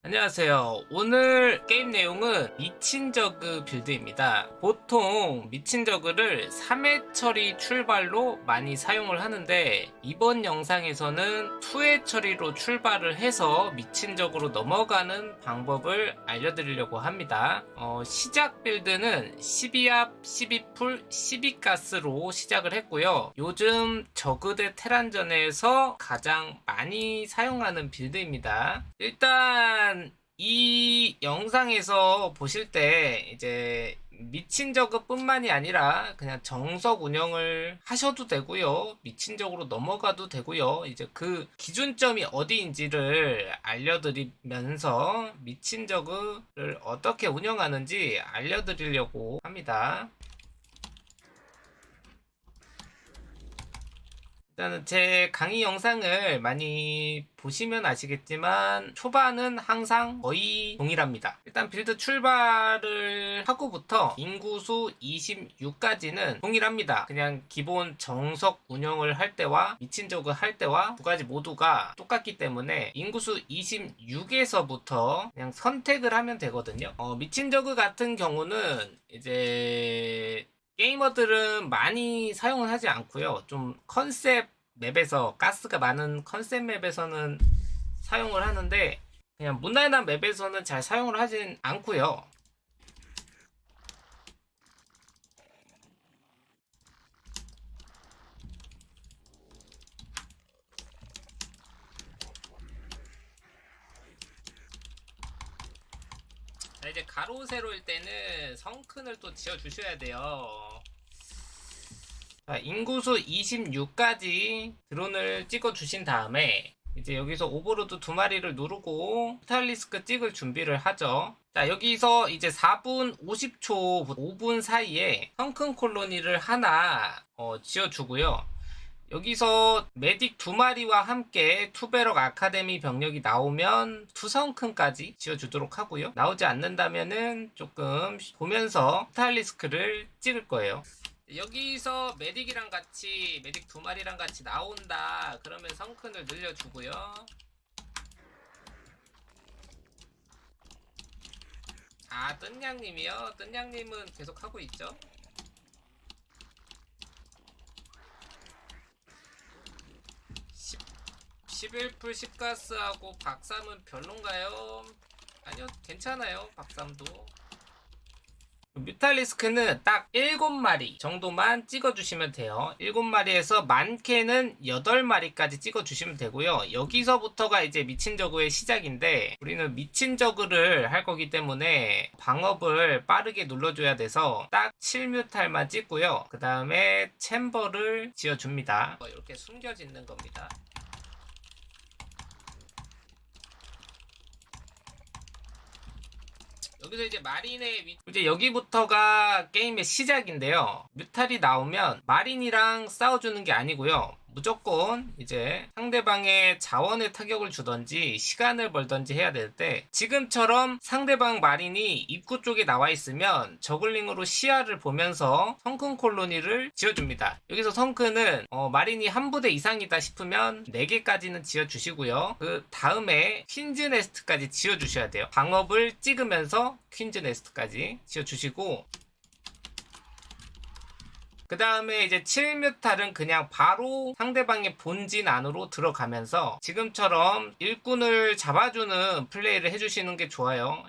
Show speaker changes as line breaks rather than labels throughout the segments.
안녕하세요. 오늘 게임 내용은 미친 저그 빌드입니다. 보통 미친 저그를 3회 처리 출발로 많이 사용을 하는데 이번 영상에서는 2회 처리로 출발을 해서 미친 저그로 넘어가는 방법을 알려드리려고 합니다. 시작 빌드는 12합, 12풀, 12가스로 시작을 했고요. 요즘 저그 대 테란전에서 가장 많이 사용하는 빌드입니다. 일단 이 영상에서 보실 때 이제 미친 저그 뿐만이 아니라 그냥 정석 운영을 하셔도 되고요. 미친 저그로 넘어가도 되고요. 이제 그 기준점이 어디인지를 알려드리면서 미친 저그를 어떻게 운영하는지 알려드리려고 합니다. 일단은 제 강의 영상을 많이 보시면 아시겠지만 초반은 항상 거의 동일합니다. 일단 빌드 출발을 하고부터 인구수 26까지는 동일합니다. 그냥 기본 정석 운영을 할 때와 미친 저그 할 때와 두 가지 모두가 똑같기 때문에 인구수 26에서부터 그냥 선택을 하면 되거든요. 미친 저그 같은 경우는 이제 게이머들은 많이 사용을 하지 않고요. 좀 컨셉 맵에서 가스가 많은 컨셉 맵에서는 사용을 하는데 그냥 무난한 맵에서는 잘 사용을 하진 않고요. 자, 이제 가로 세로일 때는 성큰을 또 지어 주셔야 돼요. 자, 인구수 26까지 드론을 찍어 주신 다음에 이제 여기서 오버로드 두 마리를 누르고 뮤탈리스크 찍을 준비를 하죠. 자, 여기서 이제 4분 50초 5분 사이에 성큰 콜로니를 하나 지어주고요. 여기서 메딕 두 마리와 함께 투베럭 아카데미 병력이 나오면 투성큰까지 지어주도록 하고요. 나오지 않는다면은 조금 보면서 뮤탈리스크를 찍을 거예요. 여기서 메딕이랑 같이 메딕 두 마리랑 같이 나온다 그러면 성큰을 늘려주고요. 뜬냥님이요. 뜬냥님은 계속 하고 있죠. 11풀 10가스하고 박삼은 별론가요? 아니요, 괜찮아요. 박삼도. 뮤탈리스크는 딱 7마리 정도만 찍어주시면 돼요. 7마리에서 많게는 8마리까지 찍어주시면 되고요. 여기서부터가 이제 미친 저그의 시작인데 우리는 미친 저그를 할 거기 때문에 방업을 빠르게 눌러줘야 돼서 딱 7뮤탈만 찍고요. 그 다음에 챔버를 지어줍니다. 이렇게 숨겨 짓는 겁니다. 여기서 이제 마린의 이제 여기부터가 게임의 시작인데요. 뮤탈이 나오면 마린이랑 싸워주는 게 아니고요. 무조건 이제 상대방의 자원에 타격을 주던지 시간을 벌던지 해야 될 때 지금처럼 상대방 마린이 입구 쪽에 나와 있으면 저글링으로 시야를 보면서 성큰 콜로니를 지어줍니다. 여기서 성큰은 마린이 한 부대 이상이다 싶으면 4개까지는 지어주시고요. 그 다음에 퀸즈 네스트까지 지어주셔야 돼요. 방업을 찍으면서 퀸즈 네스트까지 지어주시고 그 다음에 이제 7뮤탈은 그냥 바로 상대방의 본진 안으로 들어가면서 지금처럼 일꾼을 잡아주는 플레이를 해주시는 게 좋아요.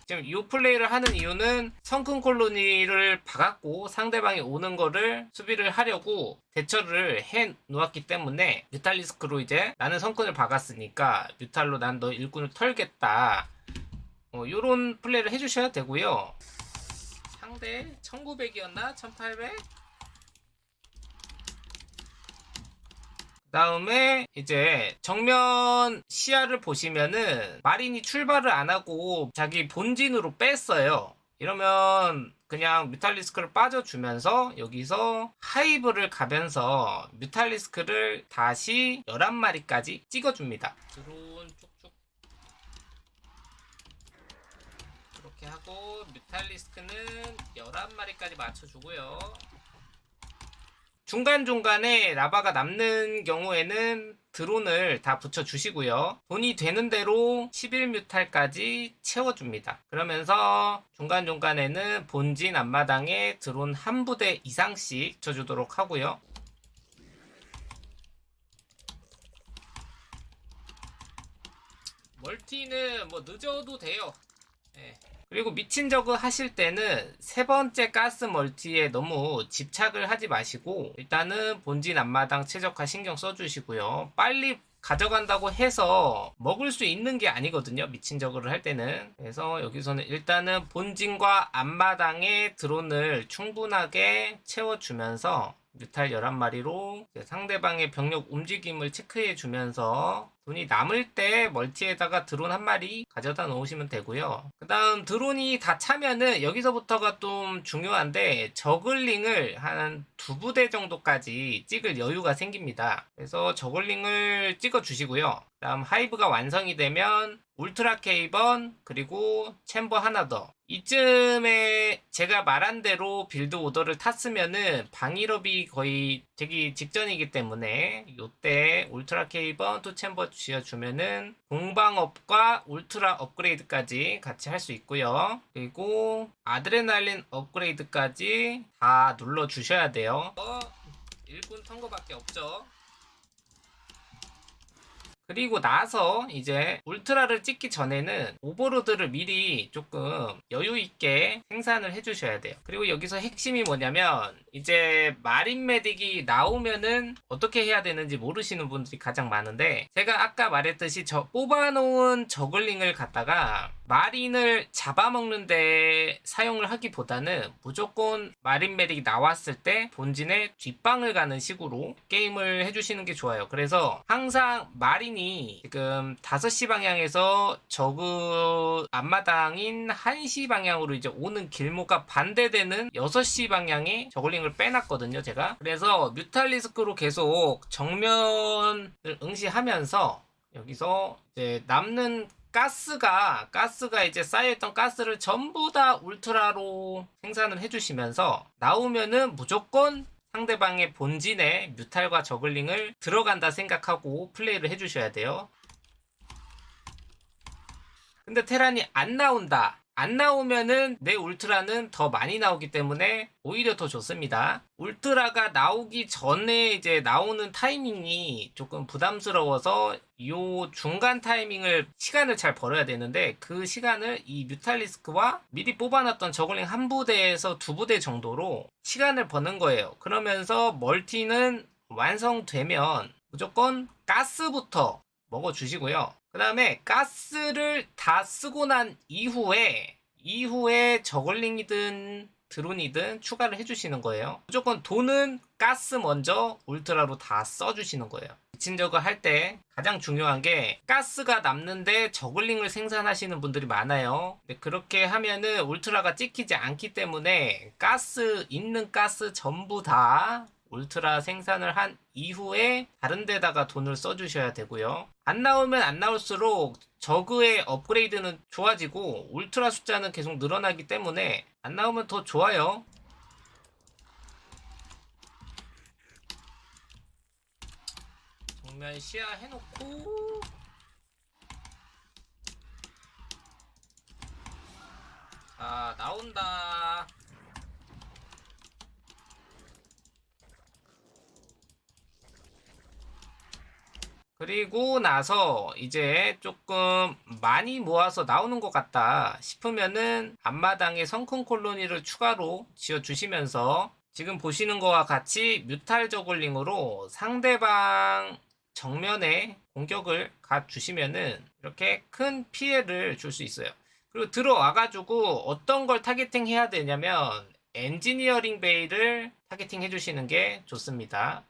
지금 이 플레이를 하는 이유는 성큰 콜로니를 박았고 상대방이 오는 거를 수비를 하려고 대처를 해 놓았기 때문에 뮤탈리스크로 이제 나는 성큰을 박았으니까 뮤탈로 난 너 일꾼을 털겠다. 요런 플레이를 해주셔야 되고요. 상대 1900이었나? 1800? 그 다음에 이제 정면 시야를 보시면은 마린이 출발을 안 하고 자기 본진으로 뺐어요. 이러면 그냥 뮤탈리스크를 빠져주면서 여기서 하이브를 가면서 뮤탈리스크를 다시 11마리까지 찍어줍니다. 드론 쭉쭉 이렇게 하고 뮤탈리스크는 11마리까지 맞춰주고요. 중간중간에 라바가 남는 경우에는 드론을 다 붙여주시고요. 돈이 되는 대로 11뮤탈까지 채워줍니다. 그러면서 중간중간에는 본진 앞마당에 드론 한 부대 이상씩 붙여주도록 하고요. 멀티는 뭐 늦어도 돼요. 네. 그리고 미친 저그 하실 때는 세 번째 가스 멀티에 너무 집착을 하지 마시고 일단은 본진 앞마당 최적화 신경 써주시고요. 빨리 가져간다고 해서 먹을 수 있는 게 아니거든요. 미친 저그를 할 때는. 그래서 여기서는 일단은 본진과 앞마당에 드론을 충분하게 채워주면서 뮤탈 11마리로 상대방의 병력 움직임을 체크해 주면서 돈이 남을 때 멀티에다가 드론 한 마리 가져다 놓으시면 되고요. 그 다음 드론이 다 차면은 여기서부터가 좀 중요한데 저글링을 한 2부대 정도까지 찍을 여유가 생깁니다. 그래서 저글링을 찍어 주시고요. 그 다음 하이브가 완성이 되면 울트라 K번 그리고 챔버 하나 더. 이쯤에 제가 말한 대로 빌드 오더를 탔으면은 방일업이 거의 되기 직전이기 때문에 요때 울트라 K번 또 챔버 지어주면은 공방업과 울트라 업그레이드까지 같이 할 수 있고요. 그리고 아드레날린 업그레이드까지 다 눌러주셔야 돼요. 일꾼 선거밖에 없죠. 그리고 나서 이제 울트라를 찍기 전에는 오버로드를 미리 조금 여유있게 생산을 해주셔야 돼요. 그리고 여기서 핵심이 뭐냐면 이제 마린 메딕이 나오면은 어떻게 해야 되는지 모르시는 분들이 가장 많은데 제가 아까 말했듯이 저 뽑아놓은 저글링을 갖다가 마린을 잡아먹는데 사용을 하기보다는 무조건 마린 메딕이 나왔을 때 본진에 뒷방을 가는 식으로 게임을 해주시는 게 좋아요. 그래서 항상 마린이 지금 5시 방향에서 저그 앞마당인 1시 방향으로 이제 오는 길목과 반대되는 6시 방향에 저글링을 빼놨거든요, 제가. 그래서 뮤탈리스크로 계속 정면을 응시하면서 여기서 이제 남는 가스가 이제 쌓여있던 가스를 전부 다 울트라로 생산을 해주시면서 나오면은 무조건 상대방의 본진에 뮤탈과 저글링을 들어간다 생각하고 플레이를 해주셔야 돼요. 근데 테란이 안 나온다. 안 나오면은 내 울트라는 더 많이 나오기 때문에 오히려 더 좋습니다. 울트라가 나오기 전에 이제 나오는 타이밍이 조금 부담스러워서 요 중간 타이밍을 시간을 잘 벌어야 되는데 그 시간을 이 뮤탈리스크와 미리 뽑아놨던 저글링 한 부대에서 2부대 정도로 시간을 버는 거예요. 그러면서 멀티는 완성되면 무조건 가스부터 먹어주시고요. 그 다음에 가스를 다 쓰고 난 이후에 저글링이든 드론이든 추가를 해주시는 거예요. 무조건 돈은 가스 먼저 울트라로 다 써주시는 거예요. 미친 저그 할 때 가장 중요한 게 가스가 남는데 저글링을 생산하시는 분들이 많아요. 근데 그렇게 하면은 울트라가 찍히지 않기 때문에 있는 가스 전부 다 울트라 생산을 한 이후에 다른 데다가 돈을 써주셔야 되고요. 안 나오면 안 나올수록 저그의 업그레이드는 좋아지고 울트라 숫자는 계속 늘어나기 때문에 안 나오면 더 좋아요. 정면 시야 해놓고 자 나온다. 그리고 나서 이제 조금 많이 모아서 나오는 것 같다 싶으면은 앞마당에 성큰 콜로니를 추가로 지어주시면서 지금 보시는 것과 같이 뮤탈 저글링으로 상대방 정면에 공격을 가주시면은 이렇게 큰 피해를 줄 수 있어요. 그리고 들어와가지고 어떤 걸 타겟팅 해야 되냐면 엔지니어링 베이를 타겟팅 해주시는 게 좋습니다.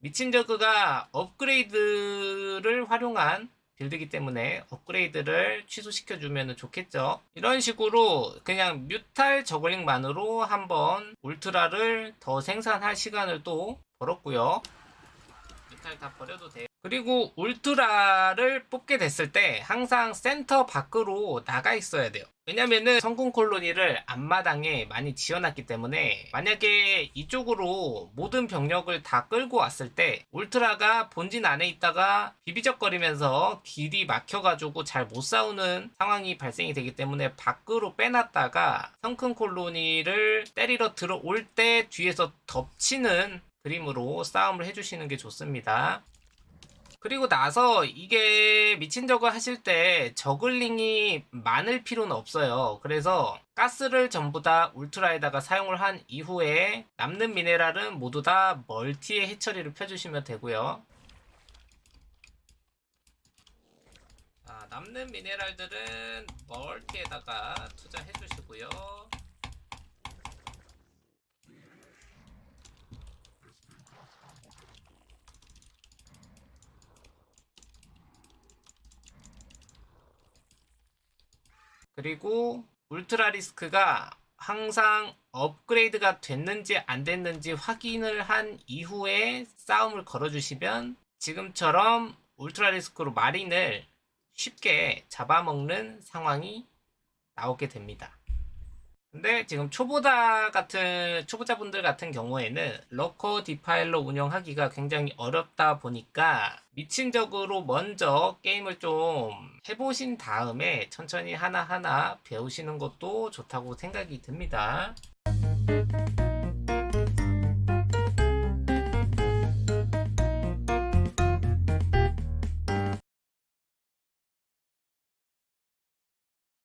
미친 저그가 업그레이드를 활용한 빌드이기 때문에 업그레이드를 취소시켜주면 좋겠죠. 이런 식으로 그냥 뮤탈 저글링만으로 한번 울트라를 더 생산할 시간을 또 벌었고요. 뮤탈 다 버려도 돼요. 그리고 울트라를 뽑게 됐을 때 항상 센터 밖으로 나가 있어야 돼요. 왜냐면은 성군 콜로니를 앞마당에 많이 지어놨기 때문에 만약에 이쪽으로 모든 병력을 다 끌고 왔을 때 울트라가 본진 안에 있다가 비비적거리면서 길이 막혀가지고 잘 못 싸우는 상황이 발생이 되기 때문에 밖으로 빼놨다가 성큰 콜로니를 때리러 들어올 때 뒤에서 덮치는 그림으로 싸움을 해주시는 게 좋습니다. 그리고 나서 이게 미친 저거 하실 때 저글링이 많을 필요는 없어요. 그래서 가스를 전부 다 울트라에다가 사용을 한 이후에 남는 미네랄은 모두 다 멀티에 해처리를 펴주시면 되고요. 자, 남는 미네랄들은 멀티에다가 투자해 주시고요. 그리고 울트라 리스크가 항상 업그레이드가 됐는지 안 됐는지 확인을 한 이후에 싸움을 걸어주시면 지금처럼 울트라 리스크로 마린을 쉽게 잡아먹는 상황이 나오게 됩니다. 근데 지금 초보자분들 같은 경우에는 러커 디파일러 운영하기가 굉장히 어렵다 보니까 미친적으로 먼저 게임을 좀 해보신 다음에 천천히 하나하나 배우시는 것도 좋다고 생각이 듭니다.